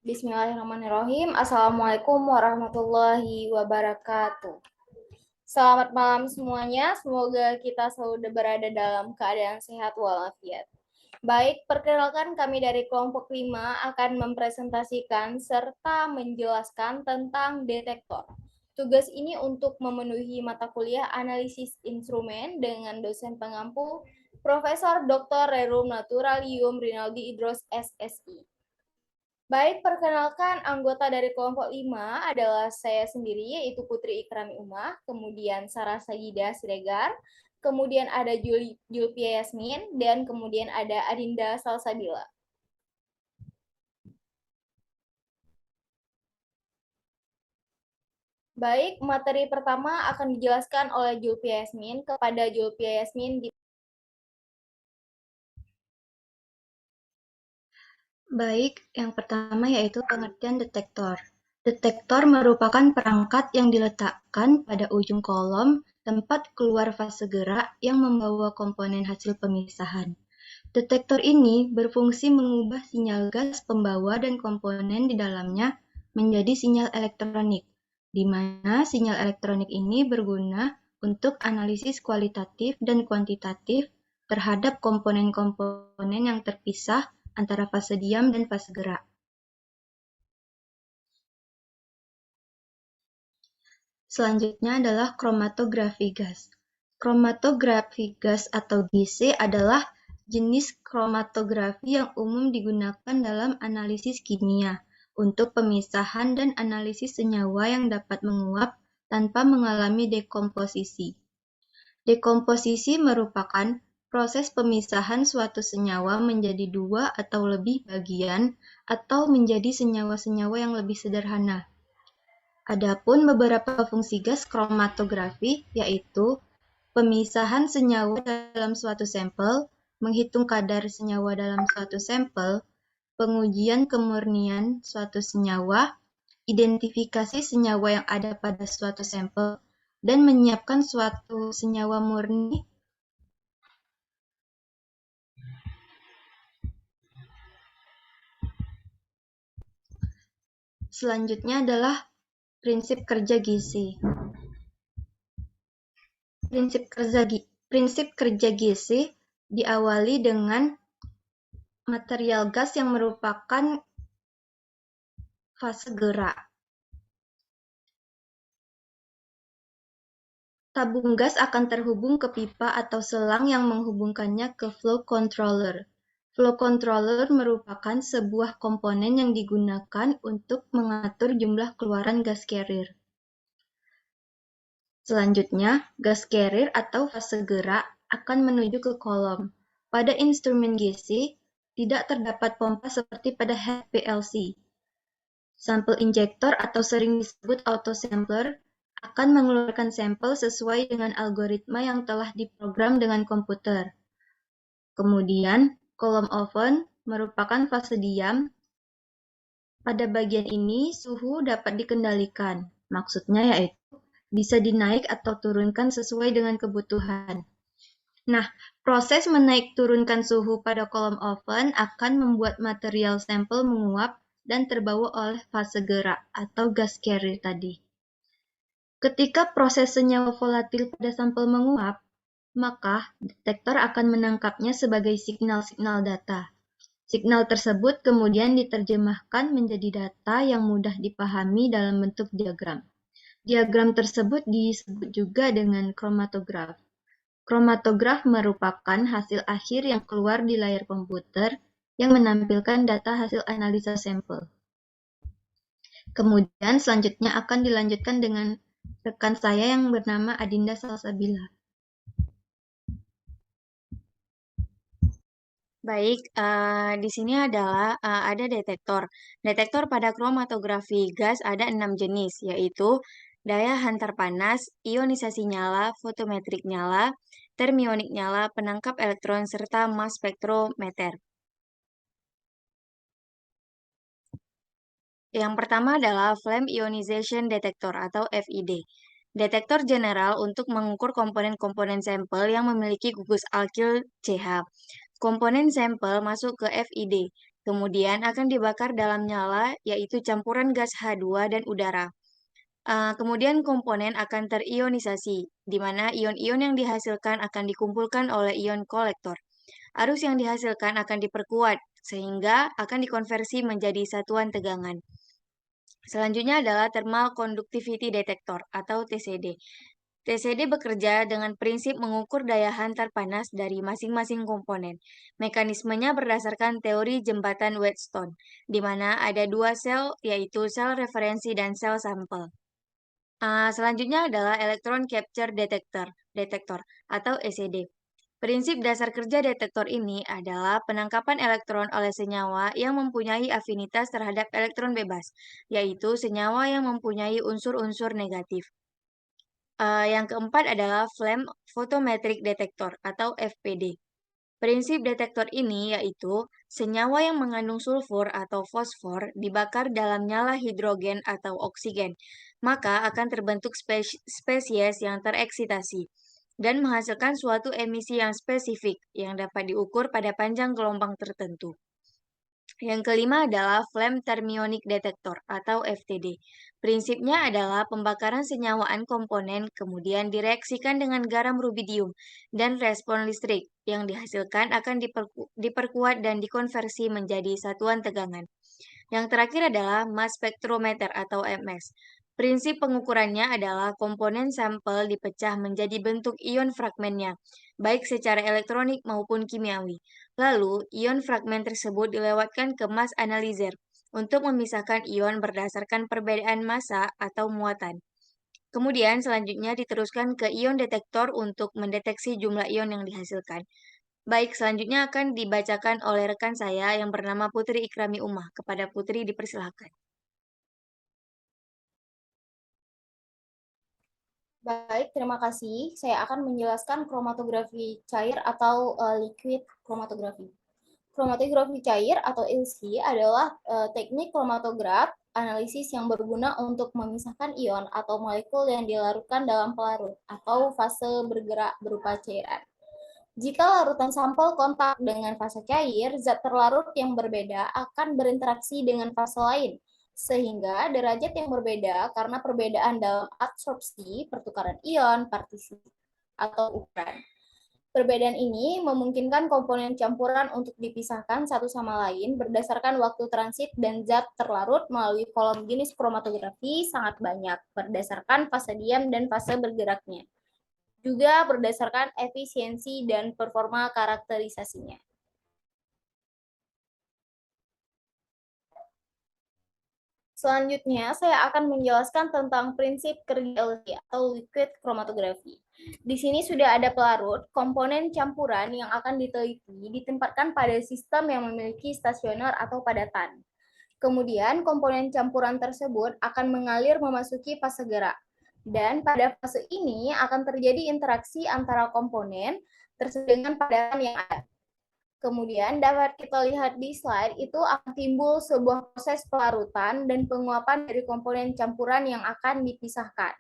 Bismillahirrahmanirrahim. Assalamualaikum warahmatullahi wabarakatuh. Selamat malam semuanya. Semoga kita selalu berada dalam keadaan sehat walafiat. Baik, perkenalkan kami dari kelompok 5 akan mempresentasikan serta menjelaskan tentang detektor. Tugas ini untuk memenuhi mata kuliah analisis instrumen dengan dosen pengampu Profesor Dr. Rerum Naturalium Rinaldi Idros SSI. Baik, perkenalkan anggota dari kelompok 5 adalah saya sendiri, yaitu Putri Ikrami Umah, kemudian Sarah Sajidah Siregar, kemudian ada Julpia Yasmin, dan kemudian ada Adinda Salsabila. Baik, materi pertama akan dijelaskan oleh Julpia Yasmin. Kepada Julpia Yasmin, Baik, yang pertama yaitu pengertian detektor. Detektor merupakan perangkat yang diletakkan pada ujung kolom tempat keluar fase gerak yang membawa komponen hasil pemisahan. Detektor ini berfungsi mengubah sinyal gas pembawa dan komponen di dalamnya menjadi sinyal elektronik, di mana sinyal elektronik ini berguna untuk analisis kualitatif dan kuantitatif terhadap komponen-komponen yang terpisah antara fase diam dan fase gerak. Selanjutnya adalah kromatografi gas. Kromatografi gas atau GC adalah jenis kromatografi yang umum digunakan dalam analisis kimia untuk pemisahan dan analisis senyawa yang dapat menguap tanpa mengalami dekomposisi. Dekomposisi merupakan proses pemisahan suatu senyawa menjadi dua atau lebih bagian atau menjadi senyawa-senyawa yang lebih sederhana. Adapun beberapa fungsi gas kromatografi yaitu pemisahan senyawa dalam suatu sampel, menghitung kadar senyawa dalam suatu sampel, pengujian kemurnian suatu senyawa, identifikasi senyawa yang ada pada suatu sampel, dan menyiapkan suatu senyawa murni. Selanjutnya adalah prinsip kerja gizi. Prinsip kerja gizi diawali dengan material gas yang merupakan fase gerak. Tabung gas akan terhubung ke pipa atau selang yang menghubungkannya ke flow controller. Flow controller merupakan sebuah komponen yang digunakan untuk mengatur jumlah keluaran gas carrier. Selanjutnya, gas carrier atau fase gerak akan menuju ke kolom. Pada instrumen GC, tidak terdapat pompa seperti pada HPLC. Sampel injektor atau sering disebut autosampler akan mengeluarkan sampel sesuai dengan algoritma yang telah diprogram dengan komputer. Kemudian, kolom oven merupakan fase diam. Pada bagian ini, suhu dapat dikendalikan. Maksudnya yaitu bisa dinaik atau turunkan sesuai dengan kebutuhan. Nah, proses menaik turunkan suhu pada kolom oven akan membuat material sampel menguap dan terbawa oleh fase gerak atau gas carrier tadi. Ketika proses senyawa volatil pada sampel menguap, maka detektor akan menangkapnya sebagai signal-signal data. Signal tersebut kemudian diterjemahkan menjadi data yang mudah dipahami dalam bentuk diagram. Diagram tersebut disebut juga dengan kromatograf. Kromatograf merupakan hasil akhir yang keluar di layar komputer yang menampilkan data hasil analisa sampel. Kemudian selanjutnya akan dilanjutkan dengan rekan saya yang bernama Adinda Salsabila. Baik, di sini adalah ada detektor. Detektor pada kromatografi gas ada 6 jenis, yaitu daya hantar panas, ionisasi nyala, fotometrik nyala, termionik nyala, penangkap elektron, serta mass spektrometer. Yang pertama adalah Flame Ionization Detector atau FID. Detektor general untuk mengukur komponen-komponen sampel yang memiliki gugus alkil CH. Komponen sampel masuk ke FID. kemudian akan dibakar dalam nyala, yaitu campuran gas H2 dan udara. Kemudian komponen akan terionisasi, di mana ion-ion yang dihasilkan akan dikumpulkan oleh ion kolektor. Arus yang dihasilkan akan diperkuat, sehingga akan dikonversi menjadi satuan tegangan. Selanjutnya adalah Thermal Conductivity Detector atau TCD. TCD bekerja dengan prinsip mengukur daya hantar panas dari masing-masing komponen. Mekanismenya berdasarkan teori jembatan Wheatstone, di mana ada dua sel, yaitu sel referensi dan sel sampel. Selanjutnya adalah Electron Capture Detector atau ECD. Prinsip dasar kerja detektor ini adalah penangkapan elektron oleh senyawa yang mempunyai afinitas terhadap elektron bebas, yaitu senyawa yang mempunyai unsur-unsur negatif. Yang keempat adalah Flame Photometric Detector atau FPD. Prinsip detektor ini yaitu senyawa yang mengandung sulfur atau fosfor dibakar dalam nyala hidrogen atau oksigen, maka akan terbentuk spesies yang tereksitasi dan menghasilkan suatu emisi yang spesifik yang dapat diukur pada panjang gelombang tertentu. Yang kelima adalah Flame Thermionic Detector atau FTD. Prinsipnya adalah pembakaran senyawaan komponen kemudian direaksikan dengan garam rubidium dan respon listrik yang dihasilkan akan diperkuat dan dikonversi menjadi satuan tegangan. Yang terakhir adalah Mass Spectrometer atau MS. Prinsip pengukurannya adalah komponen sampel dipecah menjadi bentuk ion fragmennya, baik secara elektronik maupun kimiawi. Lalu, ion fragmen tersebut dilewatkan ke mass analyzer untuk memisahkan ion berdasarkan perbedaan massa atau muatan. Kemudian selanjutnya diteruskan ke ion detektor untuk mendeteksi jumlah ion yang dihasilkan. Baik, selanjutnya akan dibacakan oleh rekan saya yang bernama Putri Ikrami Umah. Kepada Putri dipersilahkan. Baik, terima kasih. Saya akan menjelaskan kromatografi cair atau liquid kromatografi. Kromatografi cair atau LC adalah teknik kromatograf analisis yang berguna untuk memisahkan ion atau molekul yang dilarutkan dalam pelarut atau fase bergerak berupa cairan. Jika larutan sampel kontak dengan fase cair, zat terlarut yang berbeda akan berinteraksi dengan fase lain, sehingga derajat yang berbeda karena perbedaan dalam absorpsi, pertukaran ion, partisi, atau ukuran. Perbedaan ini memungkinkan komponen campuran untuk dipisahkan satu sama lain berdasarkan waktu transit dan zat terlarut melalui kolom jenis kromatografi sangat banyak berdasarkan fase diam dan fase bergeraknya. Juga berdasarkan efisiensi dan performa karakterisasinya. Selanjutnya, saya akan menjelaskan tentang prinsip kerja LC atau liquid chromatography. Di sini sudah ada pelarut, komponen campuran yang akan diteliti ditempatkan pada sistem yang memiliki stasioner atau padatan. Kemudian, komponen campuran tersebut akan mengalir memasuki fase gerak. Dan pada fase ini akan terjadi interaksi antara komponen tersebut dengan padatan yang ada. Kemudian dapat kita lihat di slide itu akan timbul sebuah proses pelarutan dan penguapan dari komponen campuran yang akan dipisahkan.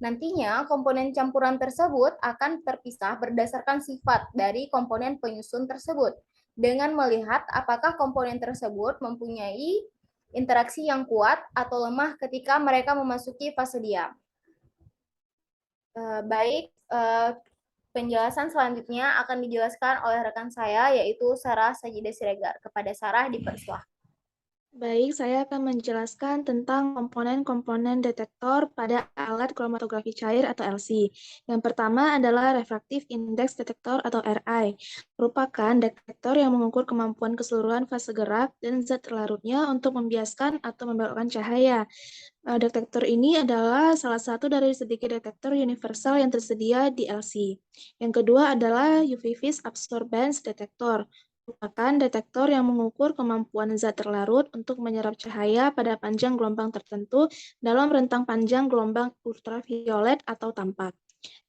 Nantinya komponen campuran tersebut akan terpisah berdasarkan sifat dari komponen penyusun tersebut dengan melihat apakah komponen tersebut mempunyai interaksi yang kuat atau lemah ketika mereka memasuki fase diam. Baik, penjelasan selanjutnya akan dijelaskan oleh rekan saya, yaitu Sarah Sajidah Siregar. Kepada Sarah, dipersilahkan. Baik, saya akan menjelaskan tentang komponen-komponen detektor pada alat kromatografi cair atau LC. Yang pertama adalah Refractive Index Detector atau RI, merupakan detektor yang mengukur kemampuan keseluruhan fase gerak dan zat terlarutnya untuk membiaskan atau membelokkan cahaya. Detektor ini adalah salah satu dari sedikit detektor universal yang tersedia di LC. Yang kedua adalah UV Phase Absorbance Detector, merupakan detektor yang mengukur kemampuan zat terlarut untuk menyerap cahaya pada panjang gelombang tertentu dalam rentang panjang gelombang ultraviolet atau tampak.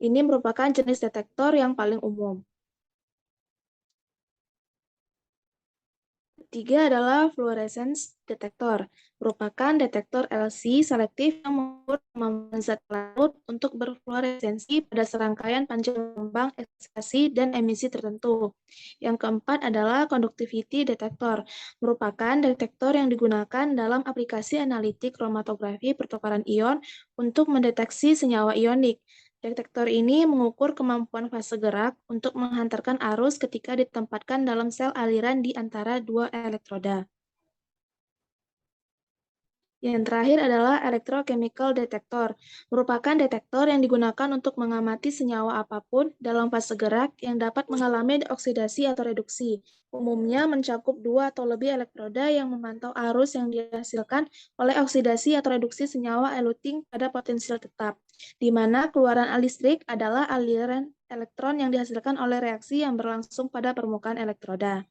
Ini merupakan jenis detektor yang paling umum. Ketiga adalah fluorescence detektor, merupakan detektor LC selektif yang mengukur kemampuan zat larut untuk berfluoresensi pada serangkaian panjang gelombang eksitasi dan emisi tertentu. Yang keempat adalah conductivity detektor, merupakan detektor yang digunakan dalam aplikasi analitik kromatografi pertukaran ion untuk mendeteksi senyawa ionik. Detektor ini mengukur kemampuan fase gerak untuk menghantarkan arus ketika ditempatkan dalam sel aliran di antara dua elektroda. Yang terakhir adalah electrochemical detector, merupakan detektor yang digunakan untuk mengamati senyawa apapun dalam fase gerak yang dapat mengalami oksidasi atau reduksi. Umumnya mencakup 2 atau lebih elektroda yang memantau arus yang dihasilkan oleh oksidasi atau reduksi senyawa eluting pada potensial tetap, di mana keluaran listrik adalah aliran elektron yang dihasilkan oleh reaksi yang berlangsung pada permukaan elektroda.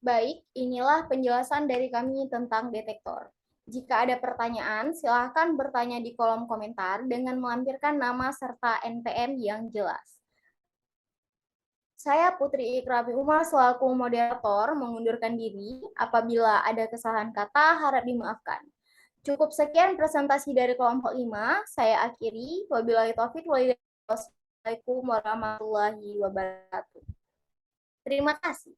Baik, inilah penjelasan dari kami tentang detektor. Jika ada pertanyaan, silahkan bertanya di kolom komentar dengan melampirkan nama serta NPM yang jelas. Saya Putri Ikrabi Umar selaku moderator mengundurkan diri. Apabila ada kesalahan kata, harap dimaafkan. Cukup sekian presentasi dari kelompok 5. Saya akhiri. Wabillahi taufiq wal hidayah. Wassalamualaikum warahmatullahi wabarakatuh. Terima kasih.